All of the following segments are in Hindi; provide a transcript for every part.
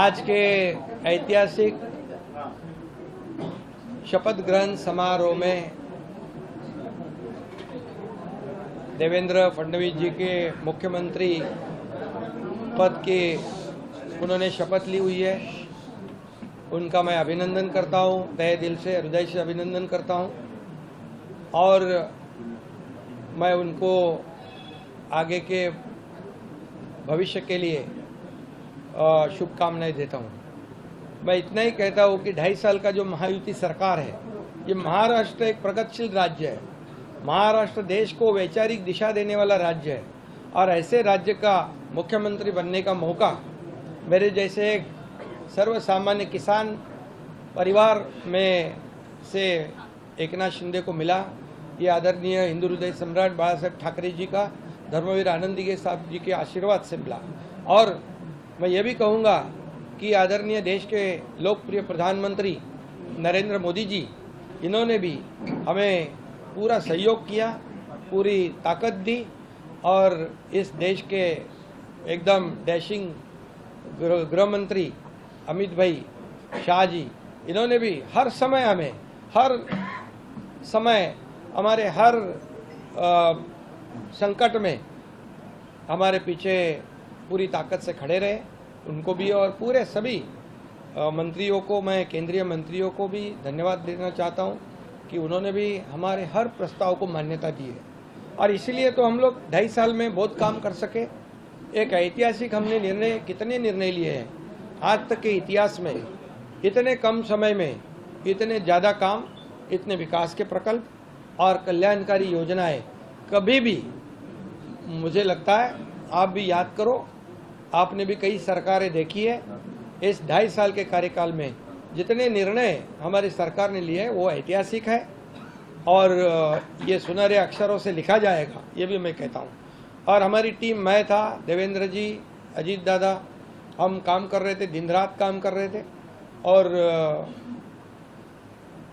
आज के ऐतिहासिक शपथ ग्रहण समारोह में देवेंद्र फडणवीस जी के मुख्यमंत्री पद की उन्होंने शपथ ली हुई है। उनका मैं अभिनंदन करता हूं, तहे दिल से हृदय से अभिनंदन करता हूं और मैं उनको आगे के भविष्य के लिए शुभकामनाएं देता हूं। मैं इतना ही कहता हूं कि 2.5 साल का जो महायुति सरकार है, ये महाराष्ट्र एक प्रगतिशील राज्य है। महाराष्ट्र देश को वैचारिक दिशा देने वाला राज्य है और ऐसे राज्य का मुख्यमंत्री बनने का मौका मेरे जैसे एक सर्वसामान्य किसान परिवार में से एकनाथ शिंदे को मिला। ये आदरणीय हिंदू हृदय सम्राट बाला साहेब ठाकरे जी का, धर्मवीर आनंदी साहब जी के आशीर्वाद से मिला। और मैं ये भी कहूँगा कि आदरणीय देश के लोकप्रिय प्रधानमंत्री नरेंद्र मोदी जी, इन्होंने भी हमें पूरा सहयोग किया, पूरी ताकत दी और इस देश के एकदम डैशिंग गृह मंत्री अमित भाई शाह जी, इन्होंने भी हर समय हमारे हर संकट में हमारे पीछे पूरी ताकत से खड़े रहे। उनको भी और पूरे सभी मंत्रियों को, मैं केंद्रीय मंत्रियों को भी धन्यवाद देना चाहता हूं कि उन्होंने भी हमारे हर प्रस्ताव को मान्यता दी है और इसीलिए तो हम लोग 2.5 साल में बहुत काम कर सके। एक ऐतिहासिक हमने कितने निर्णय लिए हैं आज तक के इतिहास में। इतने कम समय में इतने ज़्यादा काम, इतने विकास के प्रकल्प और कल्याणकारी योजनाएं कभी भी, मुझे लगता है आप भी याद करो, आपने भी कई सरकारें देखी है। इस 2.5 साल के कार्यकाल में जितने निर्णय हमारी सरकार ने लिए हैं वो ऐतिहासिक है और ये सुनहरे अक्षरों से लिखा जाएगा, ये भी मैं कहता हूँ। और हमारी टीम, मैं था, देवेंद्र जी, अजीत दादा, हम काम कर रहे थे, दिन रात काम कर रहे थे और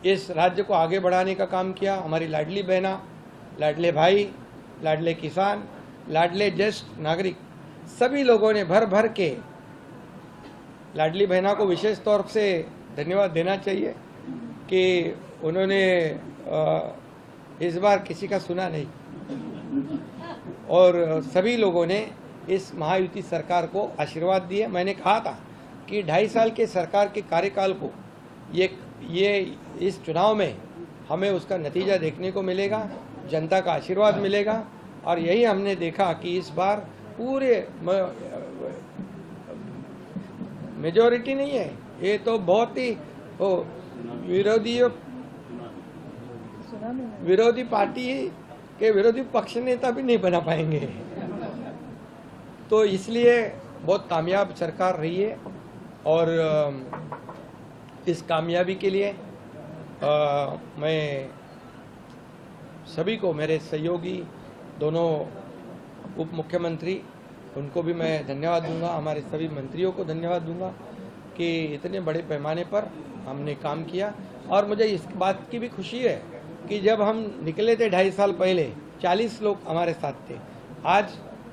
इस राज्य को आगे बढ़ाने का काम किया। हमारी लाडली बहना, लाडले भाई, लाडले किसान, लाडले ज्येष्ठ नागरिक, सभी लोगों ने भर भर के, लाडली बहना को विशेष तौर से धन्यवाद देना चाहिए कि उन्होंने इस बार किसी का सुना नहीं और सभी लोगों ने इस महायुति सरकार को आशीर्वाद दिए। मैंने कहा था कि 2.5 साल के सरकार के कार्यकाल को ये इस चुनाव में हमें उसका नतीजा देखने को मिलेगा, जनता का आशीर्वाद मिलेगा और यही हमने देखा कि इस बार पूरे मेजॉरिटी नहीं है, ये तो बहुत ही विरोधी पार्टी के विरोधी पक्ष नेता भी नहीं बना पाएंगे। तो इसलिए बहुत कामयाब सरकार रही है और इस कामयाबी के लिए मैं सभी को, मेरे सहयोगी दोनों उप मुख्यमंत्री, उनको भी मैं धन्यवाद दूंगा, हमारे सभी मंत्रियों को धन्यवाद दूंगा कि इतने बड़े पैमाने पर हमने काम किया। और मुझे इस बात की भी खुशी है कि जब हम निकले थे 2.5 साल पहले 40 लोग हमारे साथ थे, आज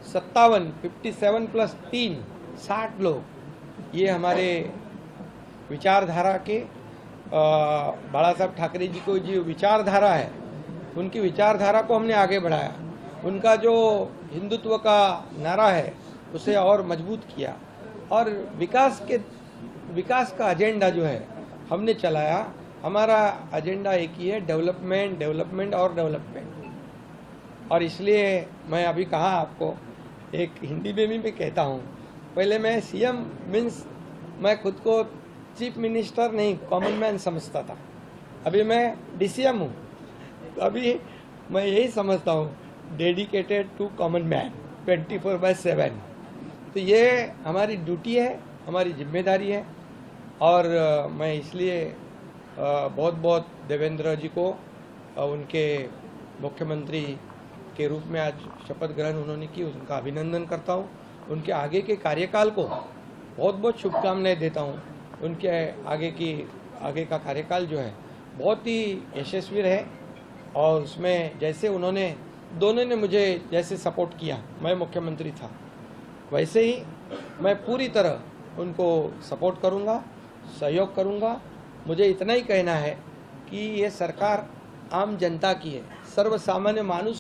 57 प्लस 3 60 लोग। ये हमारे विचारधारा के बाला साहब ठाकरे जी को जो विचारधारा है, उनकी विचारधारा को हमने आगे बढ़ाया। उनका जो हिंदुत्व का नारा है उसे और मजबूत किया और विकास का एजेंडा जो है हमने चलाया। हमारा एजेंडा एक ही है, डेवलपमेंट, डेवलपमेंट और डेवलपमेंट। और इसलिए मैं अभी कहा आपको, एक हिंदी में भी मैं कहता हूँ, पहले मैं सीएम मीन्स मैं खुद को चीफ मिनिस्टर नहीं, कॉमन मैन समझता था। अभी मैं डीसीएम हूँ, अभी मैं यही समझता हूँ, डेडिकेटेड टू कॉमन मैन 24/7। तो ये हमारी ड्यूटी है, हमारी जिम्मेदारी है और मैं इसलिए बहुत बहुत देवेंद्र जी को उनके मुख्यमंत्री के रूप में आज शपथ ग्रहण उन्होंने की, उनका अभिनंदन करता हूँ। उनके आगे के कार्यकाल को बहुत बहुत शुभकामनाएं देता हूँ। उनके आगे का कार्यकाल जो है बहुत ही यशस्वी रहे और उसमें जैसे उन्होंने दोनों ने मुझे जैसे सपोर्ट किया, मैं मुख्यमंत्री था, वैसे ही मैं पूरी तरह उनको सपोर्ट करूंगा, सहयोग करूंगा। मुझे इतना ही कहना है कि ये सरकार आम जनता की है, सर्वसामान्य मानुष